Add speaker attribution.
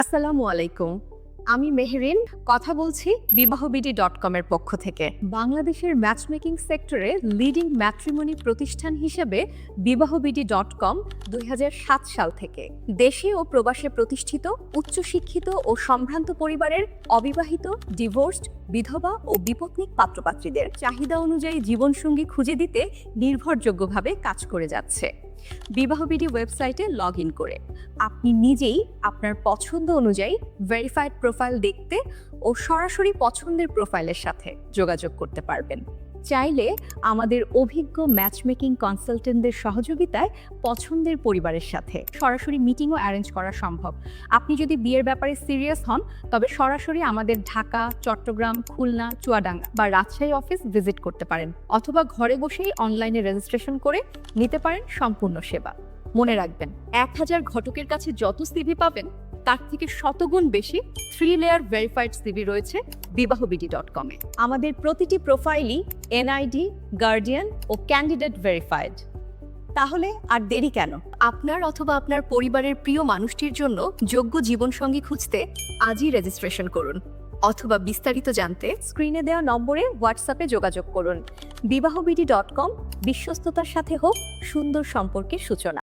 Speaker 1: আসসালামু আলাইকুম। আমি মেহরিন কথা বলছি বিবাহবিডি.com এর পক্ষ থেকে। বাংলাদেশের ম্যাচমেকিং সেক্টরে লিডিং ম্যাট্রিমনি প্রতিষ্ঠান হিসেবে বিবাহবিডি.com ২০০৭ সাল থেকে দেশে ও প্রবাসে প্রতিষ্ঠিত উচ্চশিক্ষিত ও সম্ভ্রান্ত পরিবারের অবিবাহিত, ডিভোর্সড, বিধবা ও বিপত্নিক পাত্রপাত্রীদের চাহিদা অনুযায়ী জীবনসঙ্গী খুঁজে দিতে নির্ভরযোগ্যভাবে কাজ করে যাচ্ছে। বিবাহবিডি ওয়েবসাইটে লগ ইন করে আপনি নিজেই আপনার পছন্দ অনুযায়ী ভেরিফাইড প্রোফাইল দেখতে ও সরাসরি পছন্দের প্রোফাইলের সাথে যোগাযোগ করতে পারবেন। চাইলে আমাদের অভিজ্ঞ ম্যাচমেকিং কনসালটেন্টদের সহযোগিতায় পছন্দের পরিবারের সাথে সরাসরি মিটিংও অ্যারেঞ্জ করা সম্ভব। আপনি যদি বিয়ের ব্যাপারে সিরিয়াস হন তবে সরাসরি আমাদের ঢাকা, চট্টগ্রাম, খুলনা, চুয়াডাঙ্গা বা রাজশাহী অফিস ভিজিট করতে পারেন, অথবা ঘরে বসেই অনলাইনে রেজিস্ট্রেশন করে নিতে পারেন সম্পূর্ণ সেবা। মনে রাখবেন, 1000 ঘটকের কাছে যত সিভি পাবেন তার থেকে শতগুণ বেশি 3 লেয়ার ভেরিফাইড সিভি রয়েছে বিবাহবিডি.com এ। আমাদের প্রতিটি প্রোফাইলই এনআইডি, গার্ডিয়ান ও ক্যান্ডিডেট ভেরিফাইড। তাহলে আর দেরি কেন? আপনার অথবা আপনার পরিবারের প্রিয় মানুষটির জন্য যোগ্য জীবনসঙ্গী খুঁজতে আজই রেজিস্ট্রেশন করুন, অথবা বিস্তারিত জানতে স্ক্রিনে দেওয়া নম্বরে হোয়াটসঅ্যাপে যোগাযোগ করুন। বিবাহবিডি.com, বিশ্বস্ততার সাথে হোক সুন্দর সম্পর্কের সূচনা।